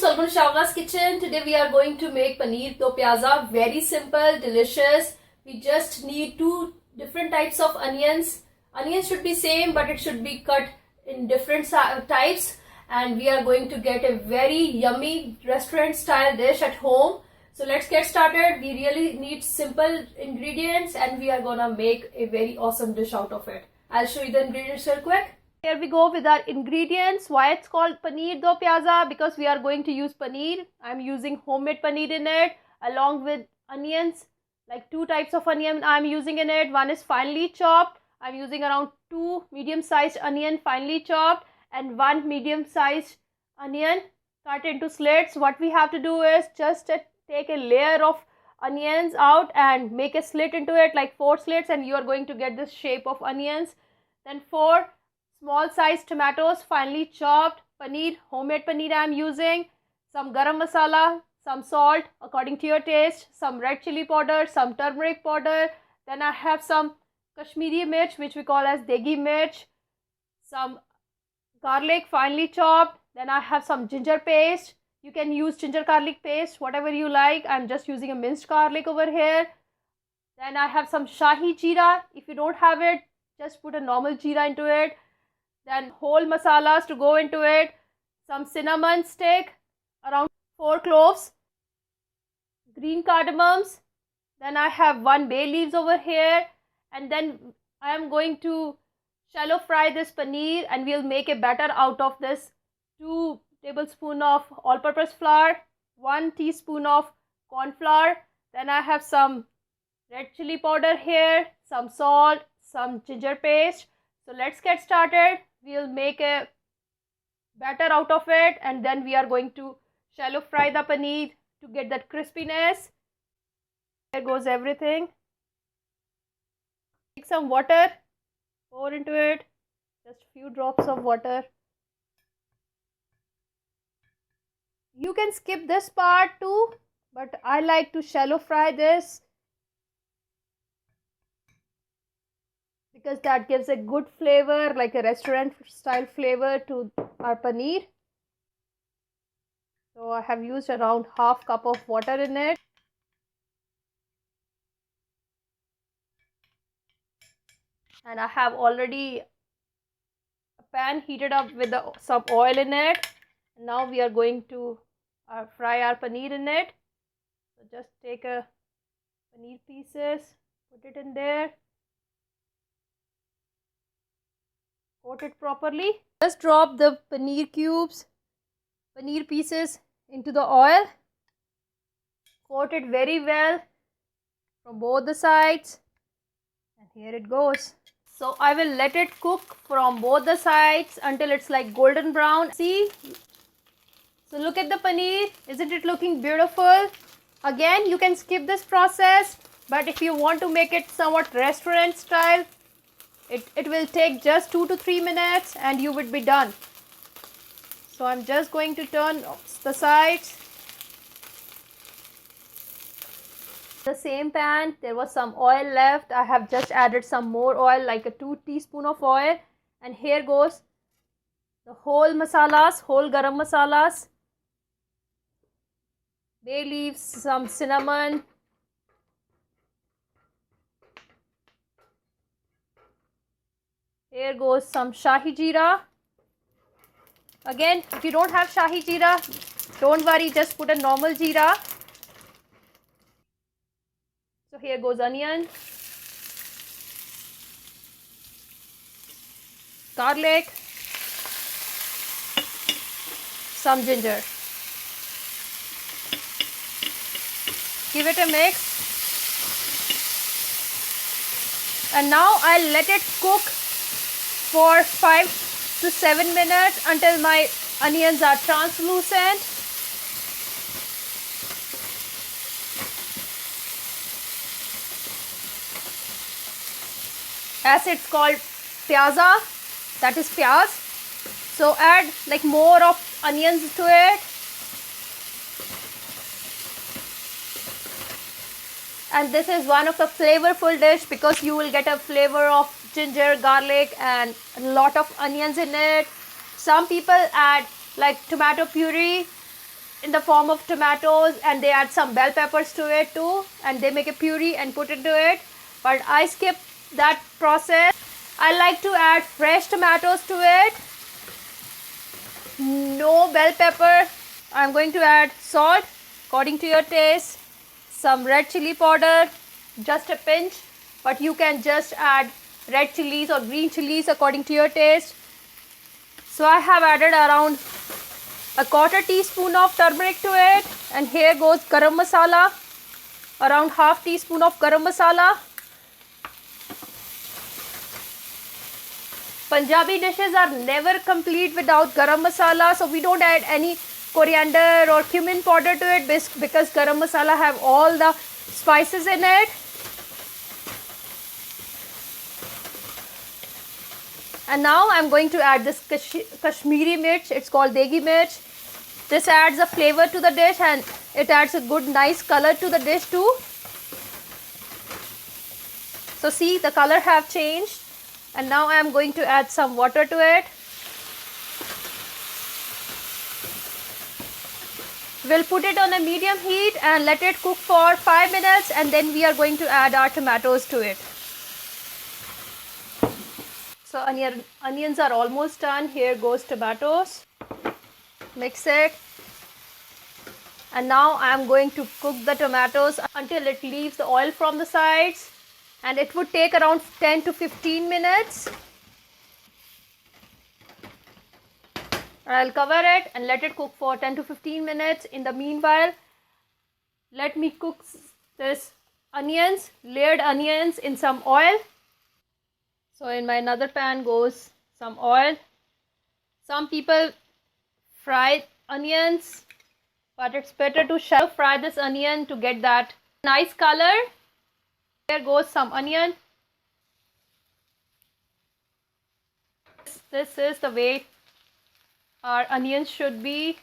welcome to Shavna's kitchen. Today we are going to make paneer do pyaza. Very simple, delicious. We just need two different types of onions. Onions should be same, but it should be cut in different types. And we are going to get a very yummy restaurant style dish at home. So let's get started. We really need simple ingredients and we are gonna make a very awesome dish out of it. I'll show you the ingredients real quick. Here we go with our ingredients. Why it's called paneer do pyaza? Because we are going to use paneer. I'm using homemade paneer in it along with onions, like two types of onion I'm using in it. One is finely chopped. I'm using around 2 medium-sized onion finely chopped and 1 medium-sized onion cut into slits. What we have to do is just take a layer of onions out and make a slit into it, like 4 slits, and you are going to get this shape of onions. Then 4 small sized tomatoes finely chopped, paneer, homemade paneer I am using, some garam masala, some salt according to your taste, some red chili powder, some turmeric powder. Then I have some Kashmiri mirch, which we call as degi mirch, some garlic finely chopped. Then I have some ginger paste. You can use ginger garlic paste, whatever you like. I'm just using a minced garlic over here. Then I have some shahi jeera. If you don't have it, just put a normal jeera into it. Then whole masalas to go into it. Some cinnamon stick, around 4 cloves. Green cardamoms. Then I have 1 bay leaves over here. And then I am going to shallow fry this paneer and we'll make a batter out of this. 2 tablespoons of all-purpose flour, 1 teaspoon of corn flour. Then I have some red chili powder here, some salt, some ginger paste. So let's get started. We'll make a batter out of it and then we are going to shallow fry the paneer to get that crispiness. Here goes everything. Take some water, pour into it, just few drops of water. You can skip this part too, but I like to shallow fry this because that gives a good flavor, like a restaurant style flavor to our paneer. So I have used around half cup of water in it. And I have already a pan heated up with some oil in it. Now we are going to fry our paneer in it. So just take a paneer pieces, put it in there. Coat it properly. Just drop the paneer cubes, paneer pieces into the oil. Coat it very well from both the sides. And here it goes. So I will let it cook from both the sides until it's like golden brown. See? So look at the paneer. Isn't it looking beautiful? Again, you can skip this process. But if you want to make it somewhat restaurant style, it will take just 2 to 3 minutes and you would be done. So I'm just going to turn the sides. The same pan, there was some oil left. I have just added some more oil, like a 2 teaspoon of oil. And here goes the whole masalas, whole garam masalas, bay leaves, some cinnamon, here goes some shahi jeera. Again, if you don't have shahi jeera, don't worry, just put a normal jeera. So here goes onion, garlic, some ginger. Give it a mix. And now I'll let it cook for 5 to 7 minutes until my onions are translucent. As it's called pyaza, that is pyaz. So add like more of onions to it. And this is one of the flavorful dish because you will get a flavor of ginger, garlic and a lot of onions in it. Some people add like tomato puree in the form of tomatoes, and they add some bell peppers to it too, and they make a puree and put into it. But I skip that process. I like to add fresh tomatoes to it. No bell pepper. I'm going to add salt according to your taste, some red chili powder, just a pinch, but you can just add red chilies or green chilies according to your taste. So I have added around a quarter teaspoon of turmeric to it, and here goes garam masala, around half teaspoon of garam masala. Punjabi dishes are never complete without garam masala, so we don't add any coriander or cumin powder to it because garam masala have all the spices in it. And now I'm going to add this Kashmiri mirch. It's called Degi mirch. This adds a flavor to the dish, and it adds a good nice color to the dish too. So see, the color have changed, and now I am going to add some water to it. We'll put it on a medium heat and let it cook for 5 minutes, and then we are going to add our tomatoes to it. So onions are almost done. Here goes tomatoes. Mix it. And now I am going to cook the tomatoes until it leaves the oil from the sides, and it would take around 10 to 15 minutes. I'll cover it and let it cook for 10 to 15 minutes. In the meanwhile, let me cook this onions, layered onions, in some oil. So in my another pan goes some oil. Some people fry onions, but it's better to shallow fry this onion to get that nice color. Here goes some onion. This is the way our onions should be.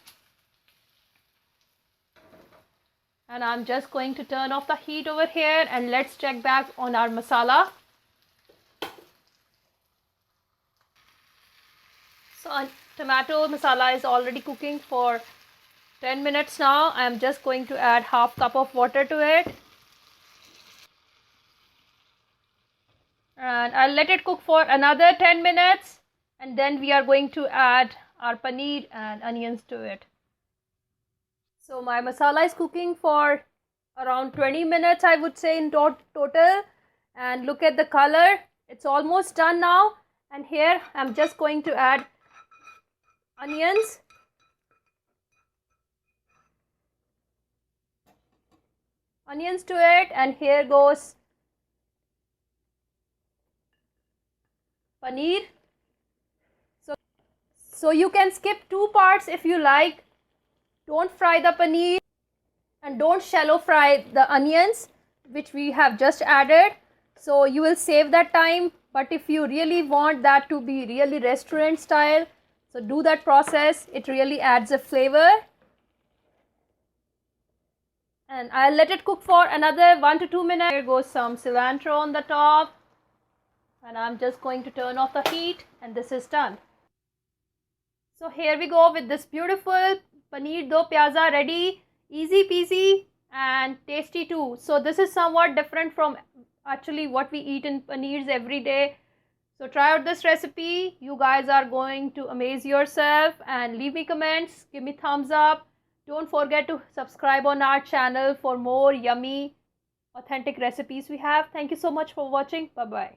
And I'm just going to turn off the heat over here, and let's check back on our masala. So tomato masala is already cooking for 10 minutes now. I am just going to add half cup of water to it. And I'll let it cook for another 10 minutes, and then we are going to add our paneer and onions to it. So my masala is cooking for around 20 minutes, I would say, in total. And look at the color. It's almost done now. And here I'm just going to add onions. Onions to it, and here goes paneer. So you can skip two parts if you like. Don't fry the paneer and don't shallow fry the onions, which we have just added. So you will save that time. But if you really want that to be really restaurant style, so do that process. It really adds a flavor. And I'll let it cook for another 1 to 2 minutes. Here goes some cilantro on the top. And I'm just going to turn off the heat, and this is done. So here we go with this beautiful paneer do pyaza ready. Easy peasy and tasty too. So this is somewhat different from actually what we eat in paneers every day. So try out this recipe. You guys are going to amaze yourself, and leave me comments. Give me thumbs up. Don't forget to subscribe on our channel for more yummy, authentic recipes we have. Thank you so much for watching. Bye-bye.